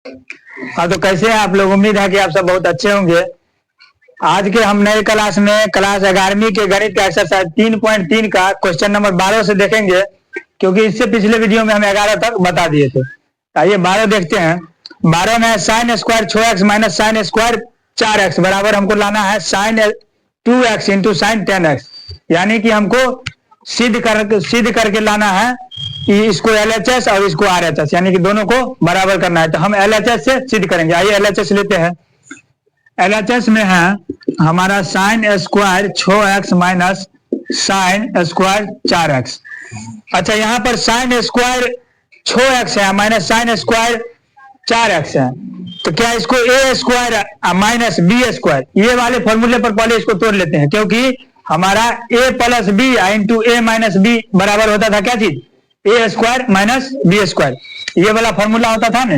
हाँ, तो कैसे हैं आप लोग? उम्मीद है कि आप सब बहुत अच्छे होंगे। आज के हम नए क्लास में क्लास 11वीं के गणित का एक्सरसाइज 3.3 का क्वेश्चन नंबर 12 से देखेंगे, क्योंकि इससे पिछले वीडियो में हम 11 तक बता दिए थे। आइए 12 देखते हैं। 12 में sine square 6x minus sine square 4x बराबर हमको लाना है sine 2x into sine 10x, यानी कि हमको सिद्ध करके लाना है कि इसको LHS और इसको RHS, यानी कि दोनों को बराबर करना है। तो हम LHS से सिद्ध करेंगे। आइए LHS लेते हैं। LHS में है हमारा sine square 6x minus sine square 4x। अच्छा, यहाँ पर साइन स्क्वायर 6x है माइनस साइन स्क्वायर 4x है, तो क्या इसको a square minus B square, ये वाले फॉर्मूले पर पहले इसको तोड़ लेते हैं, क्योंकि हमारा a plus B into A minus B बराबर होता था क्या चीज? A square minus B square, ये वाला फॉर्मूला होता था ना।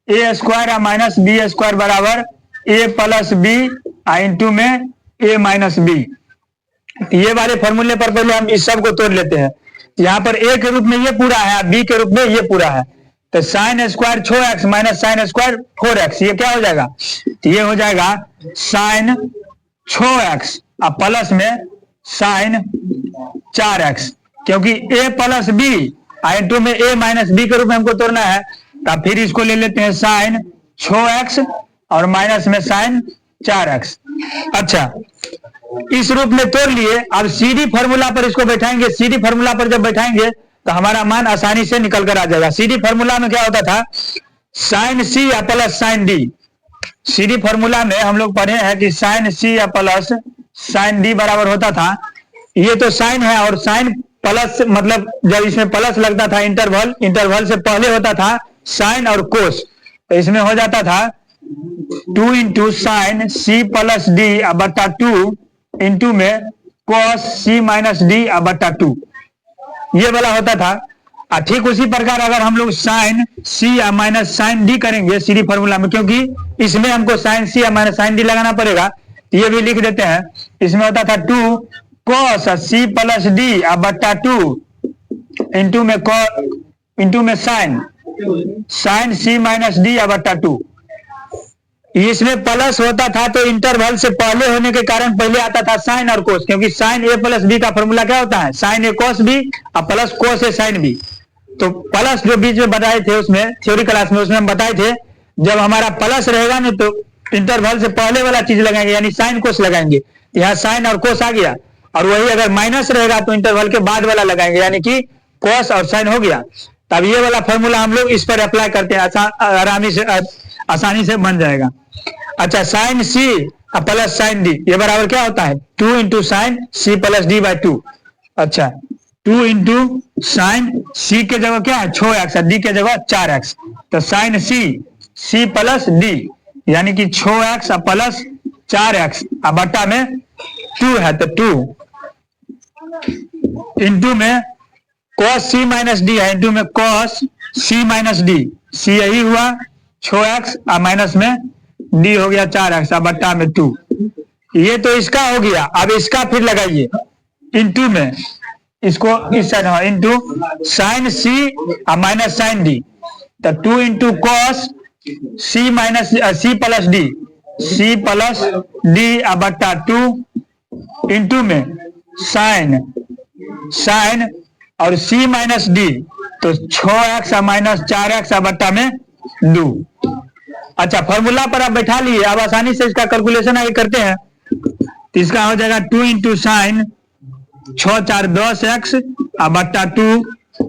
A square minus B square बराबर ए प्लस बी इंटू में ए माइनस बी। ये वाले फॉर्मूले पर पहले हम इस सब को तोड़ लेते हैं। यहाँ पर ए के रूप में ये पूरा है, बी के रूप में ये पूरा है, तो sine square 6x minus sine square 4x, ये क्या हो जाएगा? तो ये हो जाएगा साइन 6x और प्लस में साइन 4x, क्योंकि a प्लस बी इंटू में a माइनस बी के रूप में हमको तोड़ना है। तो फिर इसको ले लेते हैं साइन 6x और माइनस में साइन 4x। अच्छा, इस रूप में तोड़ लिए। अब सीडी फॉर्मूला पर इसको बैठाएंगे। सीडी फॉर्मूला पर जब बैठाएंगे तो हमारा मान आसानी से निकल कर आ जाएगा। सीडी फॉर्मूला में क्या होता था? साइन सी या plus sine D. CD formula में हम लोग पढ़े हैं कि साइन सी या प्लस साइन डी बराबर होता था, ये तो साइन है और साइन प्लस, मतलब जब इसमें प्लस लगता था इंटरवल से पहले होता था साइन और कोस, तो इसमें हो जाता था 2 into sine C plus D बट्टा 2 इंटू में कोस सी माइनस डी बट्टा 2, ये वाला होता था। ठीक उसी प्रकार अगर हम लोग साइन सी या माइनस साइन डी करेंगे सीडी फॉर्मूला में, क्योंकि इसमें हमको साइन सी या माइनस साइन डी लगाना पड़ेगा, ये भी लिख देते हैं। इसमें होता था 2 कोस सी प्लस डी बट्टा 2 इंटू में साइन सी माइनस डी बट्टा 2। इसमें प्लस होता था तो इंटरवल से पहले होने के कारण पहले आता था साइन और कोस, क्योंकि साइन ए प्लस बी का फॉर्मूला क्या होता है? साइन ए कोस बी और प्लस कोस ए साइन बी। तो प्लस जो बीच में बताए थे उसमें थ्योरी क्लास में, उसमें हम बताए थे जब हमारा प्लस रहेगा ना तो इंटरवल से पहले वाला चीज लगाएंगे, यानी साइन कोस लगाएंगे। यहाँ साइन और कोस आ गया, और वही अगर माइनस रहेगा तो इंटरवल के बाद वाला लगाएंगे, यानी कि कोस और साइन हो गया। तब ये वाला फॉर्मूला हम लोग इस पर अप्लाई करते हैं, आसानी से बन जाएगा। अच्छा, sine C plus sine D ये बराबर क्या होता है? 2 into sine C plus D by 2। अच्छा, 2 इंटू साइन सी के जगह क्या है? 6x, डी के जगह 4x, तो साइन सी प्लस डी यानी कि 6x प्लस 4x बट्टा में 2 है, तो 2 इंटू में cos c माइनस डी है इंटू में cos c minus D, c यही हुआ 6x माइनस में d हो गया 4x बट्टा में 2। ये तो इसका हो गया। अब इसका फिर लगाइए इंटू में, इसको इस side into sine c minus sine D, तो 2 into cos c minus c plus D बट्टा 2 इंटू में साइन और c माइनस डी, तो 6x माइनस 4x बट्टा में 2। अच्छा, फॉर्मूला पर आप बैठा लिए। अब आसानी से इसका कैलकुलेशन आगे करते हैं, तो इसका हो जाएगा 2 इंटू साइन 6 4 10x बट्टा 2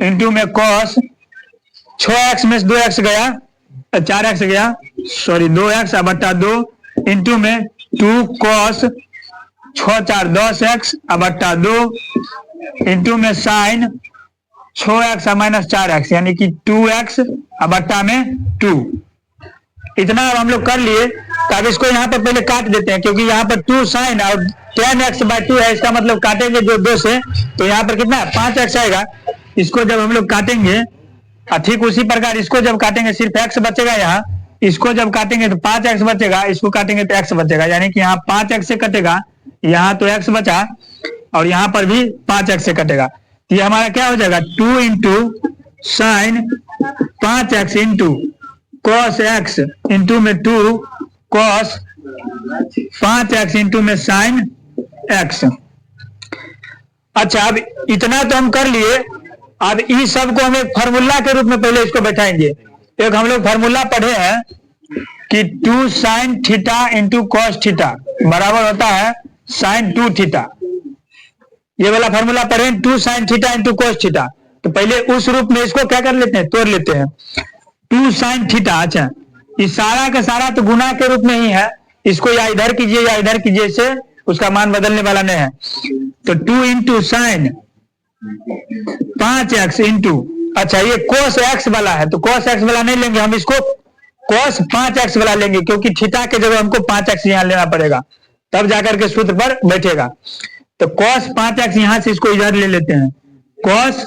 इंटू में कॉस 6x में 2x गया, 4x गया, सॉरी 2x बट्टा 2 इंटू में 2 कॉस 6 4 10x बट्टा 2 इंटू में साइन 6x माइनस 4x यानी कि 2x बट्टा में 2। इतना अब हम लोग कर लिए। तो अब इसको यहाँ पर पहले काट देते हैं, क्योंकि यहाँ पर 2 साइन और 10x बाई 2 है, इसका मतलब काटेंगे जो 2 से, तो यहाँ पर कितना है? 5x आएगा। इसको जब हम लोग काटेंगे, ठीक उसी प्रकार इसको जब काटेंगे सिर्फ x बचेगा यहाँ, इसको जब काटेंगे तो 5x बचेगा, इसको काटेंगे तो x बचेगा, यानी कि यहाँ 5x से कटेगा, यहाँ तो x बचा और यहाँ पर भी 5x से कटेगा। तो ये हमारा क्या हो जाएगा? 2 into sign 5x into cos x into में 2 कॉस 5x इंटू में साइन एक्स। अच्छा, अब इतना तो हम कर लिए। अब इस सब को हम एक फार्मूला के रूप में पहले इसको बैठाएंगे। एक हम लोग फार्मूला पढ़े हैं कि 2 sine theta into cos theta बराबर होता है साइन 2 थीटा। ये वाला फार्मूला पढ़े 2 sine theta into cos theta. तो पहले उस रूप में इसको क्या कर लेते हैं, तोड़ लेते हैं। 2 साइन थीटा, अच्छा इस सारा का सारा तो गुना के रूप में ही है, इसको या इधर कीजिए या इधर कीजिए, से उसका मान बदलने वाला नहीं है। तो 2 इंटू साइन 5x इंटू, अच्छा ये cos x वाला है तो cos x वाला नहीं लेंगे हम, इसको cos 5x वाला लेंगे, क्योंकि थीटा के जगह हमको 5x यहां लेना पड़ेगा, तब जाकर के सूत्र पर बैठेगा। तो cos 5x यहां से इसको इधर ले लेते हैं, cos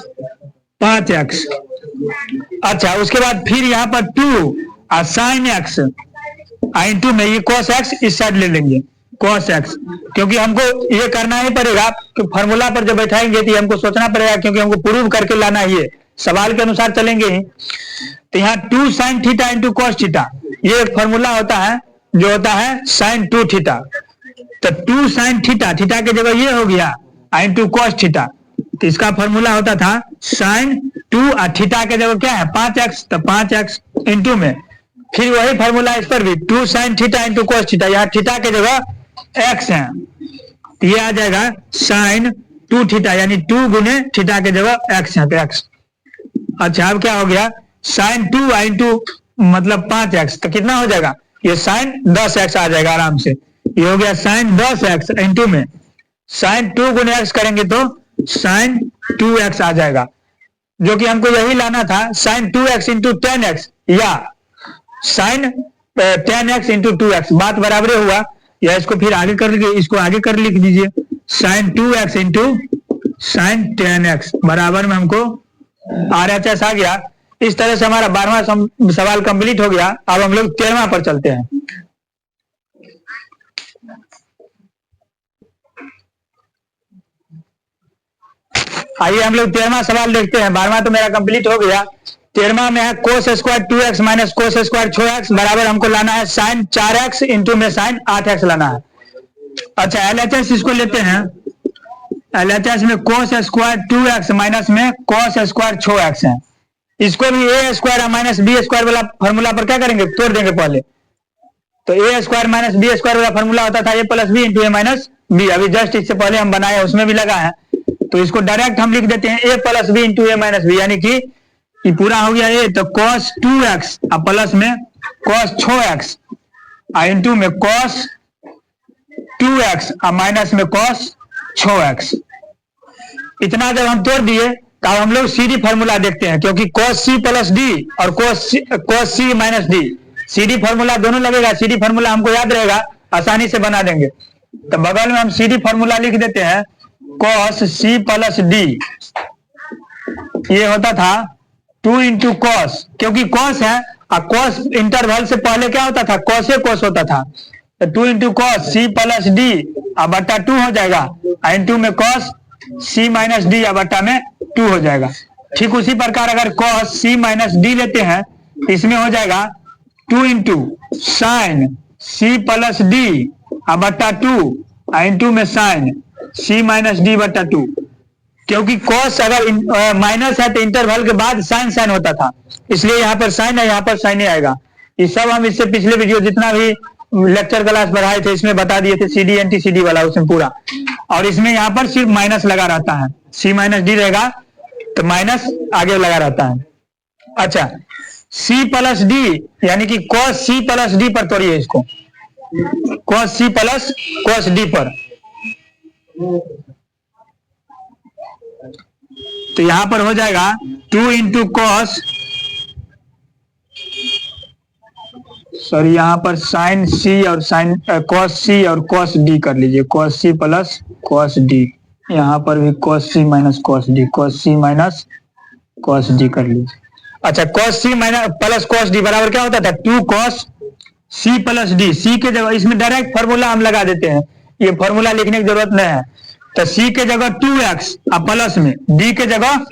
5x। अच्छा, उसके बाद फिर यहाँ पर 2 और साइन एक्स इंटू में ये cos x इस साइड ले लेंगे cos x, क्योंकि हमको ये करना ही पड़ेगा कि फार्मूला पर जब बैठाएंगे तो हमको सोचना पड़ेगा, क्योंकि हमको प्रूव करके लाना है, ये सवाल के अनुसार चलेंगे ही। तो यहाँ 2 sine theta into cos theta, ये एक फार्मूला होता है जो होता है साइन 2 थीटा। तो 2 साइन थीटा, थीटा की जगह ये हो गया इंटू कॉस थीटा, तो इसका फार्मूला होता था साइन 2 और थीटा के जगह क्या है 5x, तो 5x इंटू में फिर वही फार्मूला इस पर भी 2 sine theta into cos theta, यहाँ थीटा के जगह x है तो ये आ जाएगा साइन 2 थीटा, यानी 2 गुने थीटा के जगह x है तो x। अच्छा, अब क्या हो गया साइन 2 इंटू मतलब 5x, तो कितना हो जाएगा ये साइन 10x आ जाएगा आराम से। ये हो गया साइन 10x इंटू में साइन 2 गुने x करेंगे तो साइन 2x आ जाएगा, जो कि हमको यही लाना था साइन 2x इंटू 10x या साइन 10x इंटू 2x, बात बराबर हुआ। या इसको फिर आगे कर लीजिए, इसको आगे कर लिख दीजिए sign 2x into sine 10x बराबर में हमको RHS आ गया। इस तरह से हमारा 12वां सवाल कंप्लीट हो गया। अब हम लोग 13वां पर चलते हैं। आइए हम लोग 13वां सवाल देखते हैं। 12वां तो मेरा कंप्लीट हो गया। 13वां में है cos square 2x minus cos square 6x बराबर हमको लाना है साइन 4x इंटू में साइन 8x लाना है। अच्छा, LHS इसको लेते हैं। LHS में कोस स्क्वायर 2x माइनस में कोस स्क्वायर 6x है। इसको भी a square minus B square वाला फॉर्मूला पर क्या करेंगे, तोड़ देंगे पहले। तो a square minus B square वाला फॉर्मूला होता था a plus B into A minus B. अभी जस्ट इससे पहले हम बनाए उसमें भी लगा है, तो इसको डायरेक्ट हम लिख देते हैं a plus B into A minus B, यानी कि ये पूरा हो गया a, तो cos 2x और प्लस में cos 6x इंटू में cos 2x और माइनस में cos 6x। इतना जब हम तोड़ दिए तो हम लोग सीडी फार्मूला देखते हैं, क्योंकि cos c प्लस डी और cos c minus D CD formula दोनों लगेगा। सीडी फार्मूला हमको याद रहेगा, आसानी से बना देंगे। तो बगल में हम सीडी फार्मूला लिख देते हैं cos c प्लस डी, ये होता था 2 इंटू कॉस, क्योंकि कॉस है और कॉस इंटरवल से पहले क्या होता था कॉस कॉस होता था। तो 2 into cos C plus D और बट्टा 2 हो जाएगा, इंटू में कॉस सी माइनस डी और बट्टा में 2 हो जाएगा। ठीक उसी प्रकार अगर कॉस सी माइनस डी लेते हैं तो इसमें हो जाएगा 2 into sine C plus D और बट्टा 2 इंटू में साइन सी माइनस डी बट्टा 2, क्योंकि cos अगर माइनस है तो इंटरवल के बाद साइन साइन होता था, इसलिए यहाँ पर साइन है, यहाँ पर साइन ही आएगा। ये सब हम इससे पिछले वीडियो जितना भी लेक्चर क्लास बढ़ाए थे इसमें बता दिए थे, CD एंटी CD वाला उसमें पूरा। और इसमें यहाँ पर सिर्फ माइनस लगा रहता है, सी माइनस डी रहेगा तो माइनस आगे लगा रहता है। अच्छा, सी प्लस डी यानी कि cos c प्लस डी पर तोड़िए इसको, cos c plus cos D पर। तो यहां पर हो जाएगा 2 इंटू कॉस, सॉरी यहाँ पर साइन सी और साइन कॉस सी और कॉस डी कर लीजिए, cos C plus cos D. यहाँ पर भी cos C minus cos D, cos C minus cos D कर लीजिए। अच्छा, cos C minus plus cos D बराबर क्या होता था 2 cos C plus D. C के जगह इसमें डायरेक्ट फॉर्मूला हम लगा देते हैं, ये फॉर्मूला लिखने की जरूरत नहीं है। तो c के जगह 2x और प्लस में d के जगह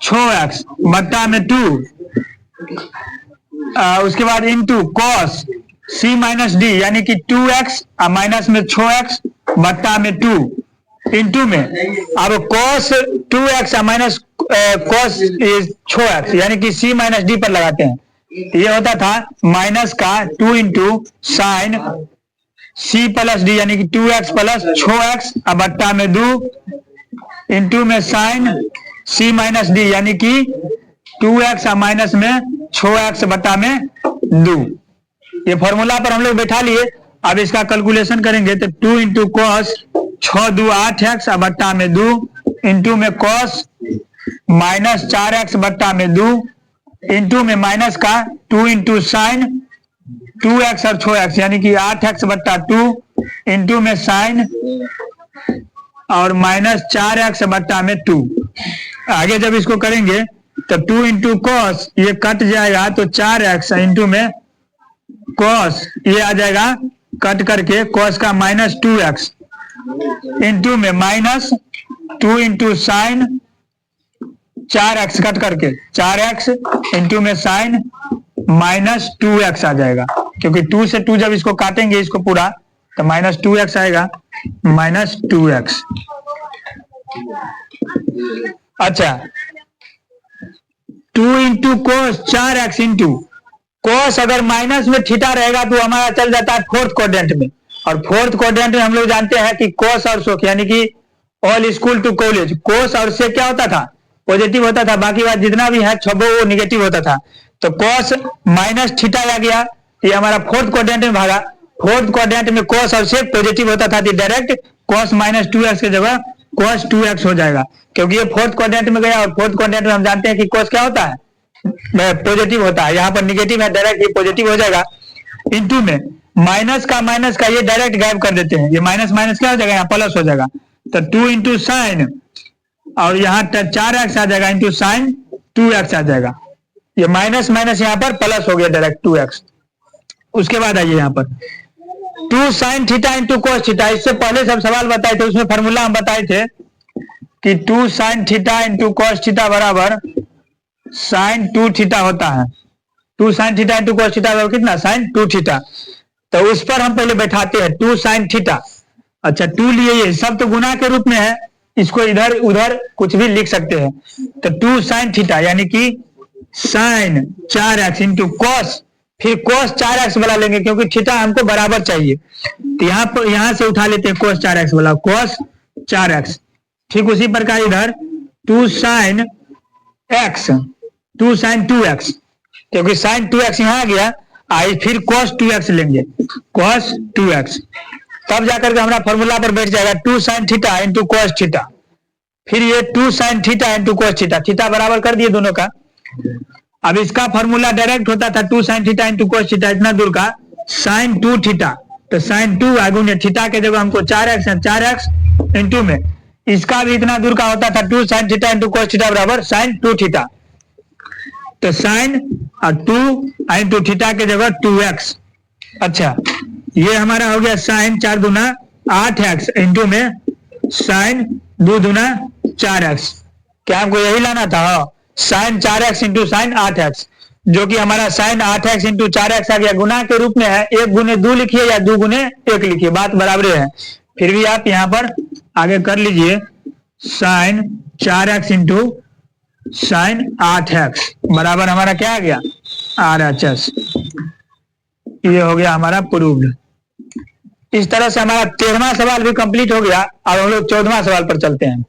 6x बट्टा में 2 उसके बाद into cos C minus D यानी कि 2x माइनस में 6x बट्टा में 2 इंटू में अब cos 2x minus cos 6x यानी कि सी माइनस डी पर लगाते हैं, ये होता था माइनस का 2 into sine C plus D यानी कि 2x प्लस 6x बट्टा में 2 इंटू में साइन सी माइनस डी यानी कि 2x माइनस में 6x बट्टा में 2। ये फॉर्मूला पर हम लोग बैठा लिए। अब इसका कैलकुलेशन करेंगे तो 2 इंटू कॉस 6 2 8x बट्टा में 2 इंटू में कॉस माइनस 4x बट्टा में 2 इंटू में माइनस का 2 इंटू साइन 2x और 6x यानी कि 8x बट्टा 2 इंटू में साइन और माइनस 4x बट्टा में 2। आगे जब इसको करेंगे तो 2 इंटू कॉस ये कट जाएगा तो 4x इंटू में कॉस ये आ जाएगा कट करके कॉस का माइनस 2x इंटू में minus 2 into sine 4x cut करके 4x इंटू में साइन माइनस 2x आ जाएगा, क्योंकि 2 से 2 जब इसको काटेंगे इसको पूरा तो माइनस 2x आएगा माइनस 2x। अच्छा 2 into cos 4x into cos अगर माइनस में थीटा रहेगा तो हमारा चल जाता है फोर्थ क्वाड्रेंट में, और फोर्थ क्वाड्रेंट में हम लोग जानते हैं कि कोस और सोक यानी कि ऑल स्कूल टू कॉलेज कोस और से क्या होता था पॉजिटिव होता था, बाकी बात जितना भी है छबो वो निगेटिव होता था। तो कोस माइनस थीटा आ गया, ये हमारा फोर्थ क्वाड्रेंट में भागा, फोर्थ क्वाड्रेंट में कोस और से पॉजिटिव होता था तो डायरेक्ट कोस माइनस 2x की जगह कोस 2x हो जाएगा, क्योंकि ये फोर्थ क्वाड्रेंट में गया और फोर्थ क्वाड्रेंट में हम जानते हैं कि कोस क्या होता है पॉजिटिव होता है, यहाँ पर निगेटिव है डायरेक्ट ये पॉजिटिव हो जाएगा। इंटू में माइनस का ये डायरेक्ट गायब कर देते हैं, ये माइनस माइनस क्या हो जाएगा यहाँ प्लस हो जाएगा, तो 2 इंटू साइन और यहाँ 4x आ जाएगा इंटू साइन 2x आ जाएगा, ये माइनस माइनस यहाँ पर प्लस हो गया डायरेक्ट 2x। उसके बाद आइए यहाँ पर 2 sine theta into cos theta, इससे पहले सब सवाल बताए थे उसमें फॉर्मूला हम बताए थे कि 2 sine theta into cos theta बराबर साइन 2 थीटा होता है, 2 sine theta into cos theta बराबर कितना साइन 2 थीटा। तो उस पर हम पहले बैठाते हैं 2 साइन थीटा, अच्छा 2 लिए ये सब तो गुना के रूप में है, इसको इधर उधर कुछ भी लिख सकते हैं, तो 2 साइन थीटा यानी कि साइन 4x इंटू कोस, फिर कोस 4x वाला लेंगे क्योंकि थीटा हमको बराबर चाहिए, तो यहाँ पर यहाँ से उठा लेते हैं कोस 4x वाला कोस 4x। ठीक उसी प्रकार इधर 2 साइन x 2 साइन 2x, क्योंकि साइन 2x यहाँ आ गया, आई फिर cos 2x लेंगे cos 2x, तब जाकर के हमारा फॉर्मूला पर बैठ जाएगा 2 sine theta into cos theta, फिर ये 2 sine theta into cos theta, theta बराबर कर दिए दोनों का। अब इसका फॉर्मूला डायरेक्ट होता था 2 sine theta into cos theta, इतना दूर का साइन 2 थीटा, तो साइन 2 आगुने थीटा के जगह हमको 4x है 4x इंटू में इसका भी इतना दूर का होता था 2 sine theta into cos theta बराबर साइन 2 थीटा, तो साइन और 2 इंटू थीटा के जगह 2x। अच्छा ये हमारा हो गया साइन 4 दूना 8x इंटू में साइन 2 दूना 4x, क्या हमको यही लाना था sign 4x into sine 8x, जो कि हमारा साइन 8x इंटू 4x आ गया, गुना के रूप में है, 1 गुने 2 लिखिए या 2 गुने 1 लिखिए बात बराबर है, फिर भी आप यहाँ पर आगे कर लीजिए sign 4x into sine 8x बराबर हमारा क्या आ गया RHS, ये हो गया हमारा प्रूव्ड। इस तरह से हमारा 13वां सवाल भी कंप्लीट हो गया। अब हम लोग 14वां सवाल पर चलते हैं।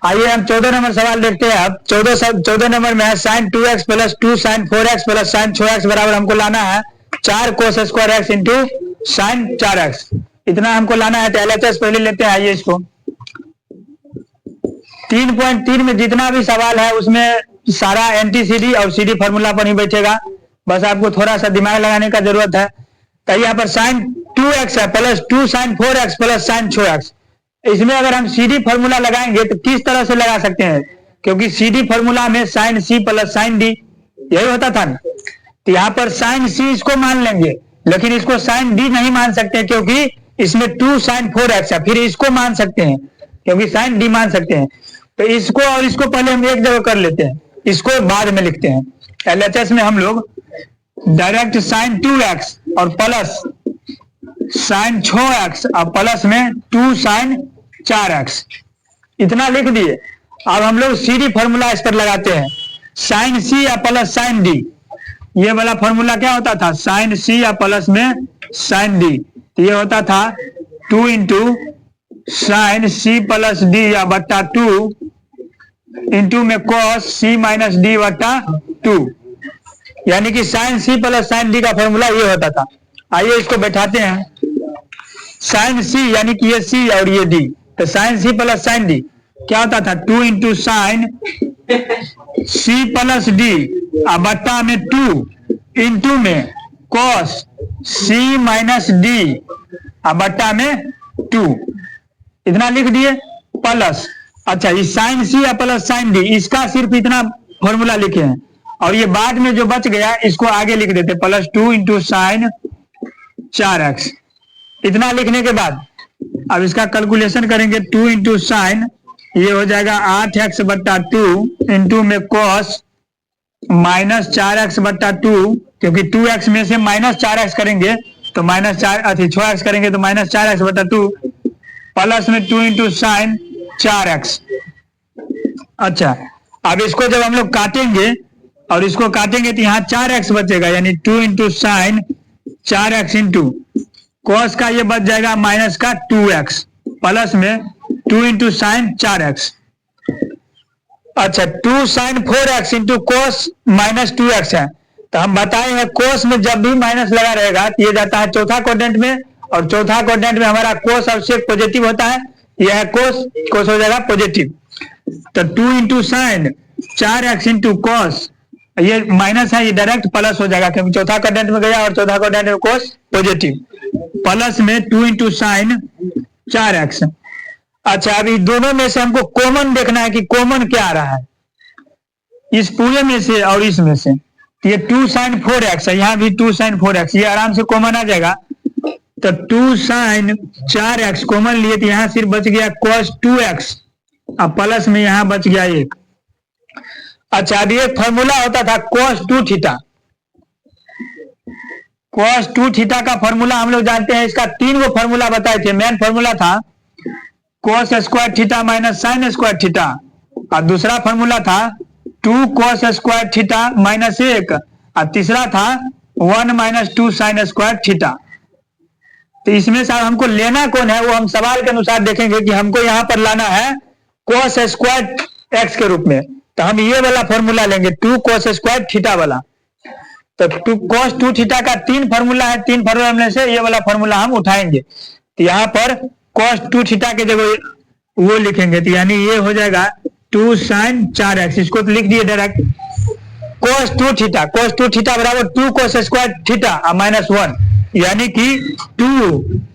आइए हम 14 नंबर सवाल देखते हैं। अब 14 नंबर में है sine 2x plus 2 sine 4x plus sine 6x बराबर हमको लाना है 4 cos square x into sine 4x, इतना हमको लाना है। तो LHS पहले लेते हैं, आइए इसको 3.3 में जितना भी सवाल है उसमें सारा NT/CD और CD फॉर्मूला पर ही बैठेगा, बस आपको थोड़ा सा दिमाग लगाने का जरूरत है। तो यहाँ पर साइन 2x है plus 2 sine 4x plus sine 6x, इसमें अगर हम CD फॉर्मूला लगाएंगे तो किस तरह से लगा सकते हैं, क्योंकि CD फॉर्मूला में sine C plus sine D यही होता था ना, तो यहाँ पर साइन C इसको मान लेंगे, लेकिन इसको साइन D नहीं मान सकते क्योंकि इसमें 2 साइन 4x है, फिर इसको मान सकते हैं, क्योंकि साइन डी मान सकते हैं। तो इसको और इसको पहले हम एक जगह कर लेते हैं, इसको बाद में लिखते हैं। LHS में हम लोग डायरेक्ट साइन 2x और प्लस साइन 6x और प्लस में 2 साइन 4x इतना लिख दिए। अब हम लोग सीडी फॉर्मूला इस पर लगाते हैं, साइन सी या प्लस साइन डी। ये वाला फॉर्मूला क्या होता था, साइन सी या प्लस में साइन डी, ये होता था 2 into sine C plus D या बट्टा 2 इंटू में कॉस सी माइनस डी बट्टा 2, यानी कि sine C plus sine D का फॉर्मूला ये होता था। आइए इसको बैठाते हैं, साइन सी यानी कि ये सी और ये डी, तो sine C plus sine D क्या होता था, 2 into sine C plus D बट्टा में 2 इंटू में कॉस सी माइनस डी बट्टा में 2, इतना लिख दिए प्लस। अच्छा, ये साइन सी या प्लस साइन डी इसका सिर्फ इतना फॉर्मूला लिखे हैं, और ये बाद में जो बच गया इसको आगे लिख देते प्लस 2 इंटू साइन 4x। इतना लिखने के बाद अब इसका कैलकुलेशन करेंगे, 2 इंटू साइन ये हो जाएगा 8x बट्टा 2 इंटू में कॉस माइनस 4x बट्टा 2, क्योंकि 2x में से माइनस 4x करेंगे तो माइनस 6x करेंगे तो माइनस 4x बट्टा 2 प्लस में 2 इंटू साइन 4x। अच्छा, अब इसको जब हम लोग काटेंगे और इसको काटेंगे तो यहाँ 4x बचेगा, यानी 2 into sine 4x into cos का ये बच जाएगा माइनस का 2x प्लस में 2 इंटू साइन 4x। अच्छा, 2 sine 4x into cos minus 2x है, तो हम बताए हैं कोस में जब भी माइनस लगा रहेगा तो ये जाता है चौथा क्वाड्रेंट में, और चौथा क्वाड्रेंट में हमारा कोस अवशेष पॉजिटिव होता है, यह है कोस, कोस हो जाएगा पॉजिटिव। तो 2 into sine 4x into cos, ये माइनस है, ये डायरेक्ट प्लस हो जाएगा क्योंकि चौथा क्वाड्रेंट में गया और चौथा क्वाड्रेंट में कोस पॉजिटिव, प्लस में 2 इंटू साइन 4x। अच्छा, अभी दोनों में से हमको कॉमन देखना है कि कॉमन क्या आ रहा है इस पूरे में से और इसमें से। तो ये 2 साइन 4x है, यहाँ भी 2 साइन 4x, ये आराम से कॉमन आ जाएगा। तो 2 साइन 4x कॉमन लिए तो यहाँ सिर्फ बच गया cos 2x, अब प्लस में यहाँ बच गया 1। अच्छा, अभी एक फॉर्मूला होता था cos 2 थीटा। cos 2 थीटा का फॉर्मूला हम लोग जानते हैं, इसका 3 गो फॉर्मूला बताए थे। मेन फॉर्मूला था cos square theta minus sine square theta, और दूसरा फॉर्मूला था 2 cos स्क्वायर थीटा माइनस 1, और तीसरा था 1 माइनस 2 साइन स्क्वायर थीटा। तो इसमें से हमको लेना कौन है वो हम सवाल के अनुसार देखेंगे कि हमको यहाँ पर लाना है cos स्क्वायर x के रूप में, तो हम ये वाला फॉर्मूला लेंगे 2 cos स्क्वायर थीटा वाला। तो 2 cos 2 थीटा का 3 फॉर्मूला है, 3 फॉर्मूला में से ये वाला फॉर्मूला हम उठाएंगे। तो यहाँ पर cos 2 थीटा के जगह वो लिखेंगे, तो यानी ये हो जाएगा 2 साइन 4x, इसको तो लिख दिए direct cos 2 theta. cos 2 theta बराबर 2 cos स्क्वायर थीटा माइनस 1, यानी कि 2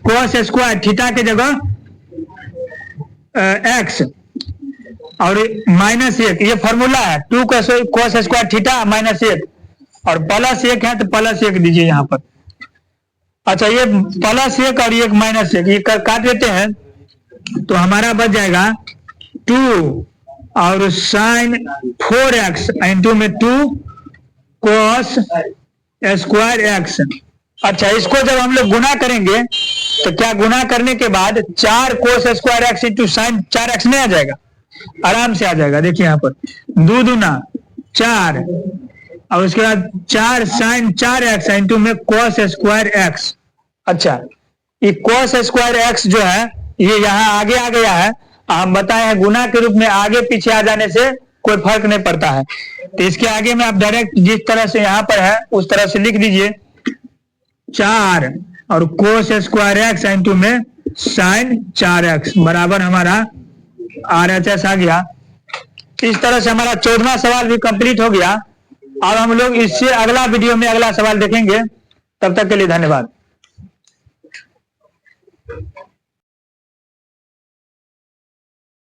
cos स्क्वायर थीटा के जगह x और माइनस 1, ये फॉर्मूला है 2 cos स्क्वायर थीटा माइनस 1, और प्लस 1 है तो प्लस 1 दीजिए यहाँ पर। अच्छा, ये प्लस 1 और ये माइनस 1 ये काट देते हैं तो हमारा बच जाएगा 2 और साइन 4x इंटू में 2 cos स्क्वायर x। अच्छा, इसको जब हम लोग गुना करेंगे तो क्या गुना करने के बाद 4 cos square x into sine 4x नहीं आ जाएगा, आराम से आ जाएगा। देखिए यहाँ पर 2 दूना 4 और उसके बाद 4 साइन 4x इंटू में cos स्क्वायर x। अच्छा, ये cos स्क्वायर x जो है ये यहाँ आगे आ गया है, हम बताए हैं गुना के रूप में आगे पीछे आ जाने से कोई फर्क नहीं पड़ता है, तो इसके आगे में आप डायरेक्ट जिस तरह से यहाँ पर है उस तरह से लिख दीजिए 4 और cos स्क्वायर x इंटू में साइन 4x बराबर हमारा RHS आ गया। इस तरह से हमारा 14वां सवाल भी कंप्लीट हो गया। अब हम लोग इससे अगला वीडियो में अगला सवाल देखेंगे, तब तक के लिए धन्यवाद।